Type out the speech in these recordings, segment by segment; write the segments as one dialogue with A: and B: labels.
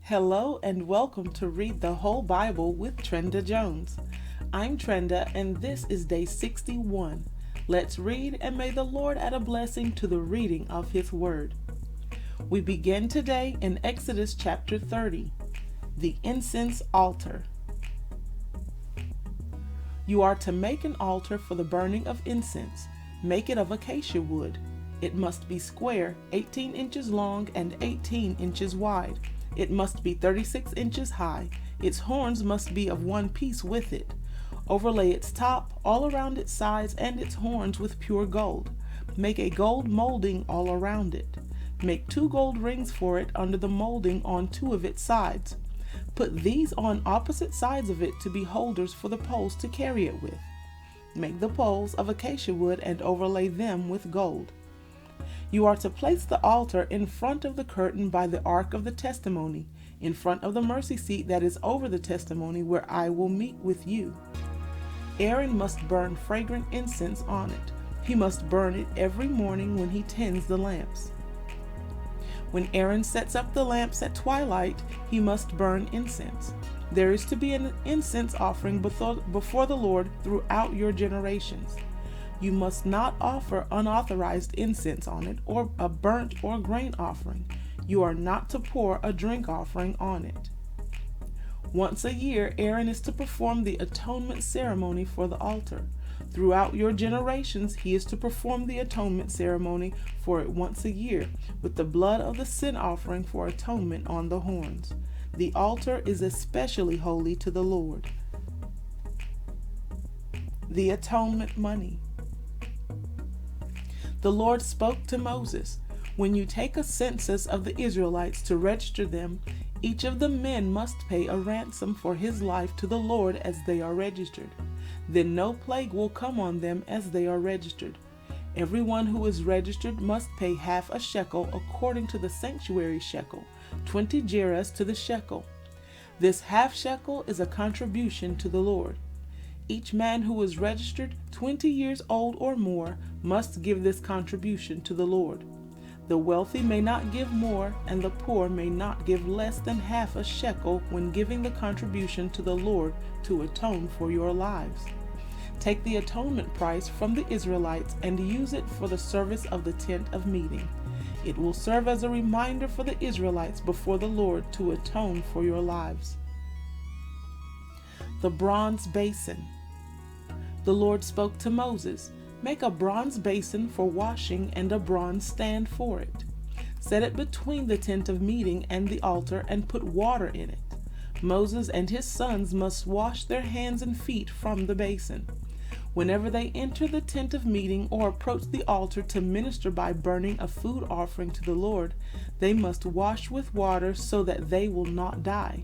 A: Hello and welcome to Read the Whole Bible with Trenda Jones. I'm Trenda and this is day 61. Let's read and may the Lord add a blessing to the reading of His Word. We begin today in Exodus chapter 30, the incense altar. You are to make an altar for the burning of incense. Make it of acacia wood. It must be square, 18 inches long and 18 inches wide. It must be 36 inches high. Its horns must be of one piece with it. Overlay its top, all around its sides and its horns with pure gold. Make a gold molding all around it. Make 2 gold rings for it under the molding on 2 of its sides. Put these on opposite sides of it to be holders for the poles to carry it with. Make the poles of acacia wood and overlay them with gold. You are to place the altar in front of the curtain by the ark of the testimony, in front of the mercy seat that is over the testimony where I will meet with you. Aaron must burn fragrant incense on it. He must burn it every morning when he tends the lamps. When Aaron sets up the lamps at twilight, he must burn incense. There is to be an incense offering before the Lord throughout your generations. You must not offer unauthorized incense on it, or a burnt or grain offering. You are not to pour a drink offering on it. Once a year, Aaron is to perform the atonement ceremony for the altar. Throughout your generations, he is to perform the atonement ceremony for it once a year, with the blood of the sin offering for atonement on the horns. The altar is especially holy to the Lord. The atonement money. The Lord spoke to Moses, "When you take a census of the Israelites to register them, each of the men must pay a ransom for his life to the Lord as they are registered. Then no plague will come on them as they are registered. Everyone who is registered must pay half a shekel according to the sanctuary shekel, 20 gerahs to the shekel. This half shekel is a contribution to the Lord. Each man who is registered 20 years old or more must give this contribution to the Lord. The wealthy may not give more, and the poor may not give less than half a shekel when giving the contribution to the Lord to atone for your lives. Take the atonement price from the Israelites and use it for the service of the tent of meeting. It will serve as a reminder for the Israelites before the Lord to atone for your lives." The bronze basin. The Lord spoke to Moses, "Make a bronze basin for washing and a bronze stand for it. Set it between the tent of meeting and the altar and put water in it. Moses and his sons must wash their hands and feet from the basin. Whenever they enter the tent of meeting or approach the altar to minister by burning a food offering to the Lord, they must wash with water so that they will not die.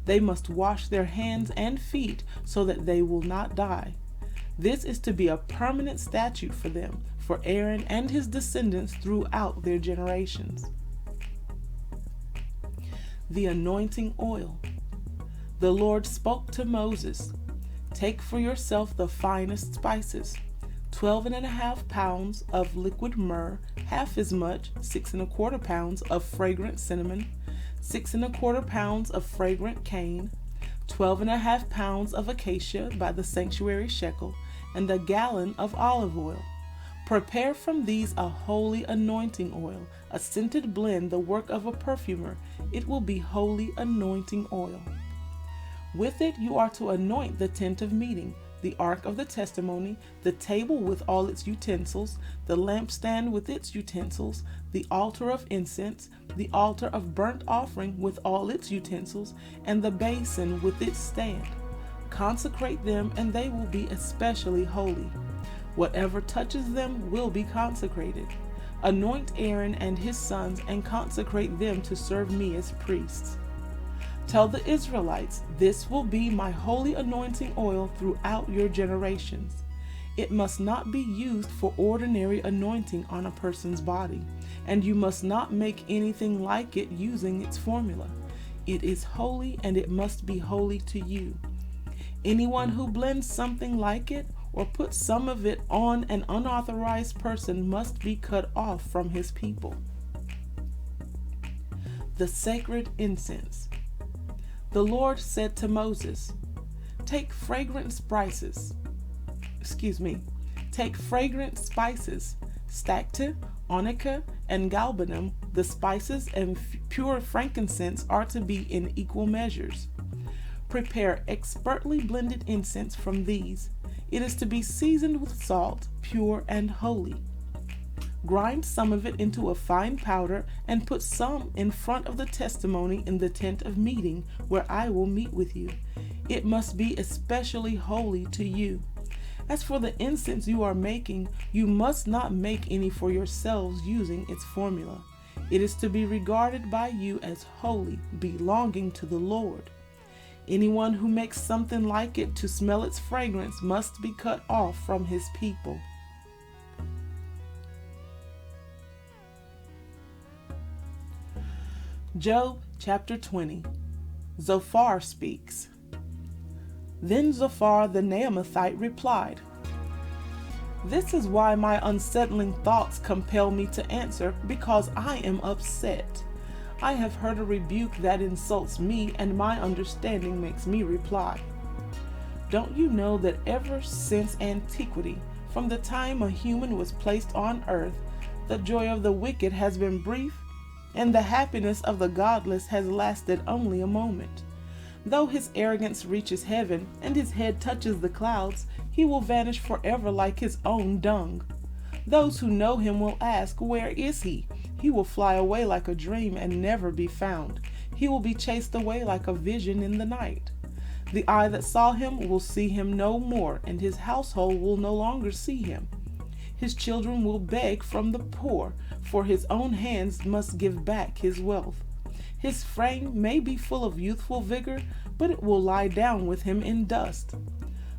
A: They must wash their hands and feet so that they will not die. This is to be a permanent statute for them, for Aaron and his descendants throughout their generations." The anointing oil. The Lord spoke to Moses, "Take for yourself the finest spices, 12.5 pounds of liquid myrrh, half as much, 6.25 pounds of fragrant cinnamon, 6.25 pounds of fragrant cane, 12.5 pounds of acacia by the sanctuary shekel, and a gallon of olive oil. Prepare from these a holy anointing oil, a scented blend, the work of a perfumer. It will be holy anointing oil. With it you are to anoint the tent of meeting, the ark of the testimony, the table with all its utensils, the lampstand with its utensils, the altar of incense, the altar of burnt offering with all its utensils, and the basin with its stand. Consecrate them, and they will be especially holy. Whatever touches them will be consecrated. Anoint Aaron and his sons and consecrate them to serve me as priests. Tell the Israelites, this will be my holy anointing oil throughout your generations. It must not be used for ordinary anointing on a person's body, and you must not make anything like it using its formula. It is holy, and it must be holy to you. Anyone who blends something like it or puts some of it on an unauthorized person must be cut off from his people." The sacred incense. The Lord said to Moses, Take fragrant spices, stacte, onycha, and galbanum. The spices and pure frankincense are to be in equal measures. Prepare expertly blended incense from these. It is to be seasoned with salt, pure and holy. Grind some of it into a fine powder and put some in front of the testimony in the tent of meeting, where I will meet with you. It must be especially holy to you. As for the incense you are making, you must not make any for yourselves using its formula. It is to be regarded by you as holy, belonging to the Lord. Anyone who makes something like it to smell its fragrance must be cut off from his people. Job chapter 20. Zophar speaks. Then Zophar the Naamathite replied, This is why my unsettling thoughts compel me to answer, because I am upset. I have heard a rebuke that insults me, and my understanding makes me reply. Don't you know that ever since antiquity, from the time a human was placed on earth, the joy of the wicked has been brief, and the happiness of the godless has lasted only a moment? Though his arrogance reaches heaven, and his head touches the clouds, he will vanish forever like his own dung. Those who know him will ask, Where is he? He will fly away like a dream and never be found. He will be chased away like a vision in the night. The eye that saw him will see him no more, and his household will no longer see him. His children will beg from the poor, for his own hands must give back his wealth. His frame may be full of youthful vigor, but it will lie down with him in dust.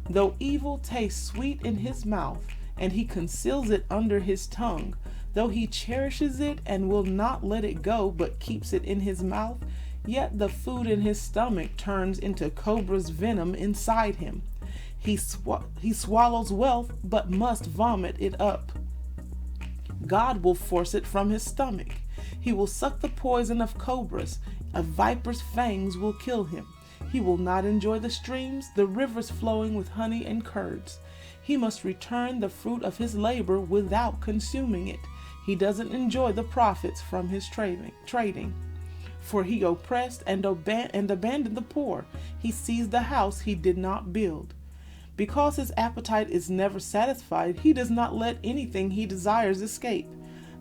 A: Though evil tastes sweet in his mouth, and he conceals it under his tongue, though he cherishes it and will not let it go, but keeps it in his mouth, yet the food in his stomach turns into cobra's venom inside him. He swallows wealth, but must vomit it up. God will force it from his stomach. He will suck the poison of cobras. A viper's fangs will kill him. He will not enjoy the streams, the rivers flowing with honey and curds. He must return the fruit of his labor without consuming it. He doesn't enjoy the profits from his trading. For he oppressed and abandoned the poor. He seized the house he did not build. Because his appetite is never satisfied, he does not let anything he desires escape.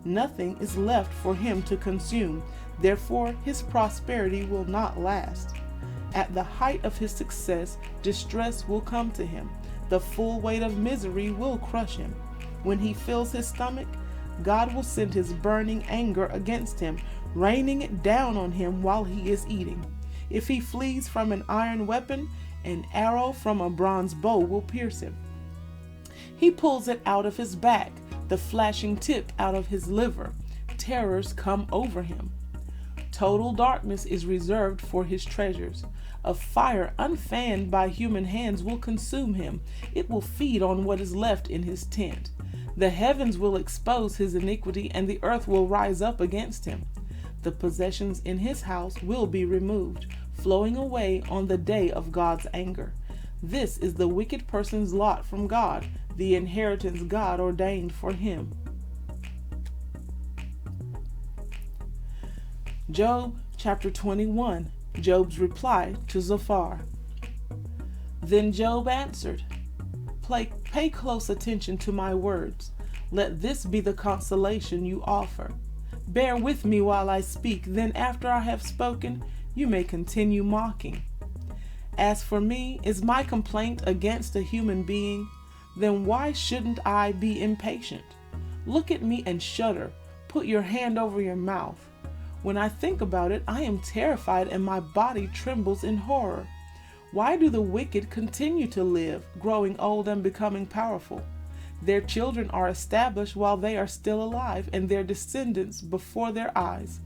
A: Nothing is left for him to consume. Therefore, his prosperity will not last. At the height of his success, distress will come to him. The full weight of misery will crush him. When he fills his stomach, God will send his burning anger against him, raining it down on him while he is eating. If he flees from an iron weapon, an arrow from a bronze bow will pierce him. He pulls it out of his back, the flashing tip out of his liver. Terrors come over him. Total darkness is reserved for his treasures. A fire unfanned by human hands will consume him. It will feed on what is left in his tent. The heavens will expose his iniquity, and the earth will rise up against him. The possessions in his house will be removed, flowing away on the day of God's anger. This is the wicked person's lot from God, the inheritance God ordained for him. Job chapter 21. Job's reply to Zophar. Then Job answered, Pay close attention to my words. Let this be the consolation you offer. Bear with me while I speak, then after I have spoken, you may continue mocking. As for me, is my complaint against a human being? Then why shouldn't I be impatient? Look at me and shudder. Put your hand over your mouth. When I think about it, I am terrified and my body trembles in horror. Why do the wicked continue to live, growing old and becoming powerful? Their children are established while they are still alive, and their descendants before their eyes.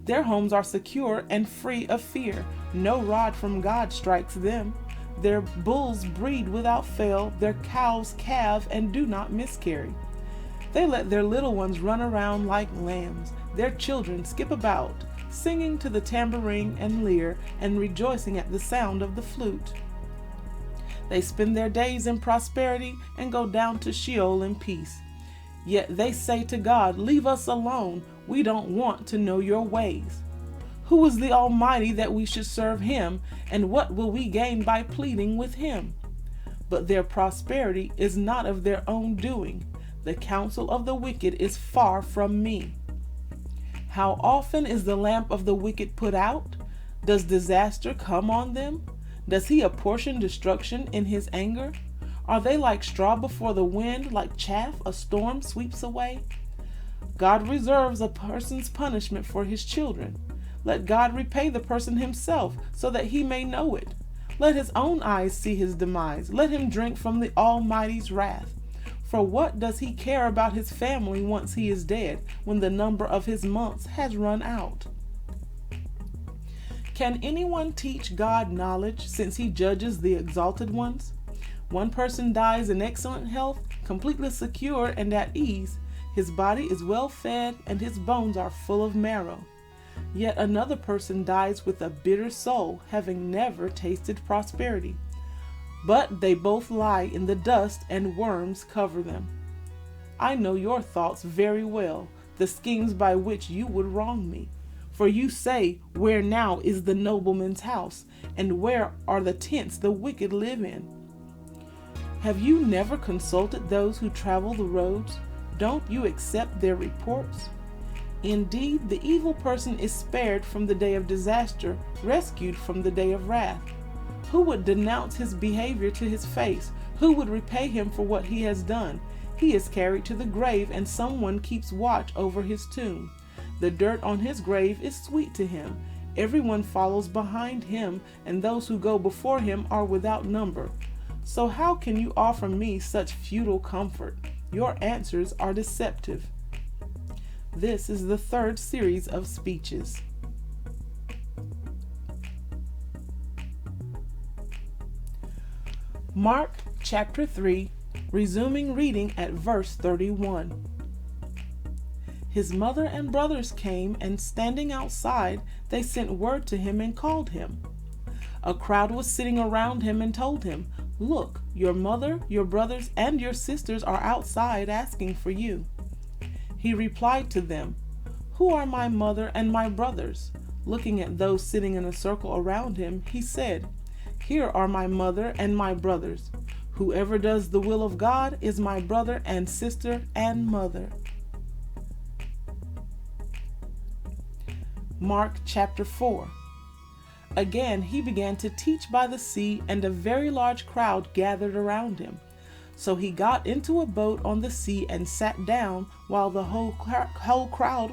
A: Their homes are secure and free of fear. No rod from God strikes them. Their bulls breed without fail. Their cows calve and do not miscarry. They let their little ones run around like lambs. Their children skip about. singing to the tambourine and lyre, and rejoicing at the sound of the flute. They spend their days in prosperity and go down to Sheol in peace. Yet they say to God, "Leave us alone. We don't want to know your ways. Who is the Almighty that we should serve him, and what will we gain by pleading with him?" But their prosperity is not of their own doing. The counsel of the wicked is far from me. How often is the lamp of the wicked put out? Does disaster come on them? Does he apportion destruction in his anger? Are they like straw before the wind, like chaff a storm sweeps away? God reserves a person's punishment for his children. Let God repay the person himself, so that he may know it. Let his own eyes see his demise. Let him drink from the Almighty's wrath. For what does he care about his family once he is dead, when the number of his months has run out? Can anyone teach God knowledge, since he judges the exalted ones? One person dies in excellent health, completely secure and at ease. His body is well fed, and his bones are full of marrow. Yet another person dies with a bitter soul, having never tasted prosperity. But they both lie in the dust, and worms cover them. I know your thoughts very well, the schemes by which you would wrong me. For you say, "Where now is the nobleman's house, and where are the tents the wicked live in?" Have you never consulted those who travel the roads? Don't you accept their reports? Indeed, the evil person is spared from the day of disaster, rescued from the day of wrath. Who would denounce his behavior to his face? Who would repay him for what he has done? He is carried to the grave, and someone keeps watch over his tomb. The dirt on his grave is sweet to him. Everyone follows behind him, and those who go before him are without number. So how can you offer me such futile comfort? Your answers are deceptive. This is the third series of speeches. Mark chapter 3, resuming reading at verse 31. His mother and brothers came, and standing outside, they sent word to him and called him. A crowd was sitting around him and told him, "Look, your mother, your brothers, and your sisters are outside asking for you." He replied to them, "Who are my mother and my brothers?" Looking at those sitting in a circle around him, he said, "Here are my mother and my brothers. Whoever does the will of God is my brother and sister and mother." Mark chapter 4. Again he began to teach by the sea, and a very large crowd gathered around him. So he got into a boat on the sea and sat down while the whole crowd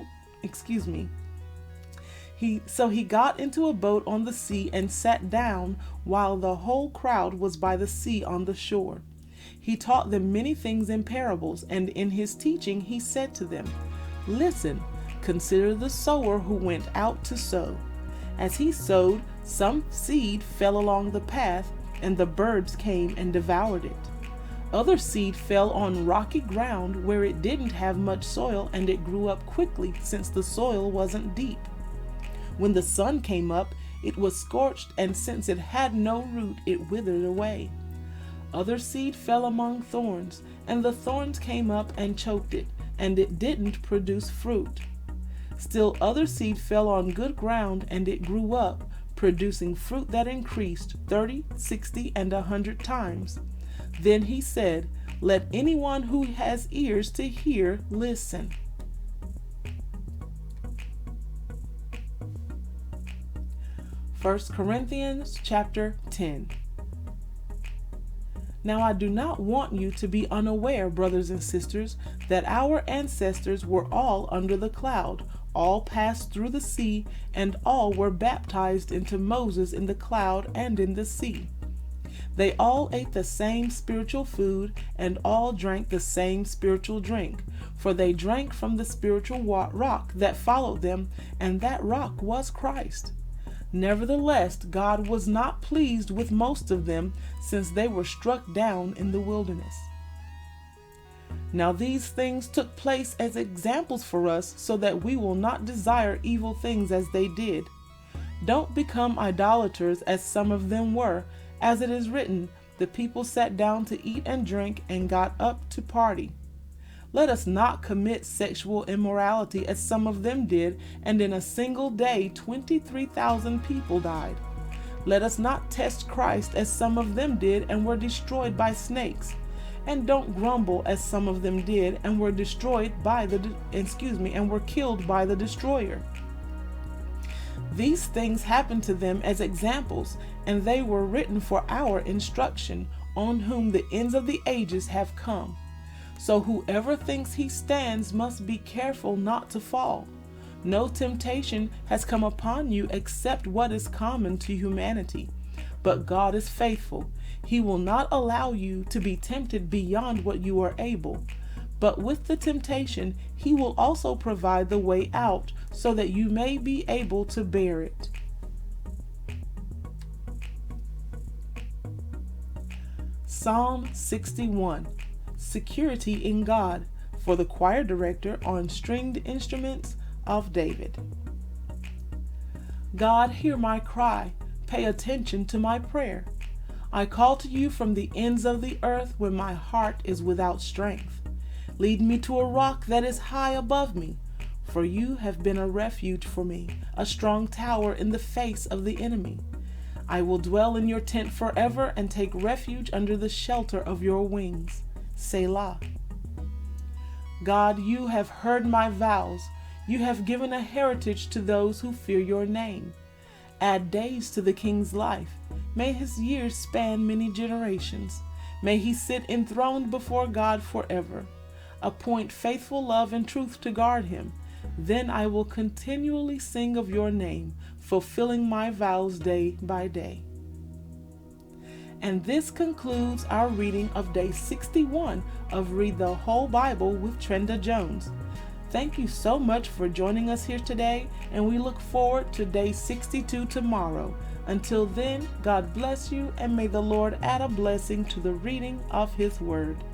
A: was by the sea on the shore. He taught them many things in parables, and in his teaching he said to them, "Listen, consider the sower who went out to sow. As he sowed, some seed fell along the path, and the birds came and devoured it. Other seed fell on rocky ground where it didn't have much soil, and it grew up quickly since the soil wasn't deep. When the sun came up, it was scorched, and since it had no root, it withered away. Other seed fell among thorns, and the thorns came up and choked it, and it didn't produce fruit. Still other seed fell on good ground, and it grew up, producing fruit that increased 30, 60, and 100 times. Then he said, Let anyone who has ears to hear listen." 1 Corinthians chapter 10. Now I do not want you to be unaware, brothers and sisters, that our ancestors were all under the cloud, all passed through the sea, and all were baptized into Moses in the cloud and in the sea. They all ate the same spiritual food, and all drank the same spiritual drink, for they drank from the spiritual rock that followed them, and that rock was Christ. Nevertheless, God was not pleased with most of them, since they were struck down in the wilderness. Now these things took place as examples for us, so that we will not desire evil things as they did. Don't become idolaters as some of them were, as it is written, the people sat down to eat and drink and got up to party. Let us not commit sexual immorality as some of them did, and in a single day 23,000 people died. Let us not test Christ as some of them did and were destroyed by snakes. And don't grumble as some of them did and were destroyed by and were killed by the destroyer. These things happened to them as examples, and they were written for our instruction, on whom the ends of the ages have come. So whoever thinks he stands must be careful not to fall. No temptation has come upon you except what is common to humanity. But God is faithful. He will not allow you to be tempted beyond what you are able. But with the temptation, He will also provide the way out, so that you may be able to bear it. Psalm 61. Security in God, for the choir director on stringed instruments of David. God, hear my cry. Pay attention to my prayer. I call to you from the ends of the earth when my heart is without strength. Lead me to a rock that is high above me, for you have been a refuge for me, a strong tower in the face of the enemy. I will dwell in your tent forever and take refuge under the shelter of your wings. Selah. God, you have heard my vows. You have given a heritage to those who fear your name. Add days to the king's life. May his years span many generations. May he sit enthroned before God forever. Appoint faithful love and truth to guard him. Then I will continually sing of your name, fulfilling my vows day by day. And this concludes our reading of day 61 of Read the Whole Bible with Trenda Jones. Thank you so much for joining us here today, and we look forward to day 62 tomorrow. Until then, God bless you, and may the Lord add a blessing to the reading of His Word.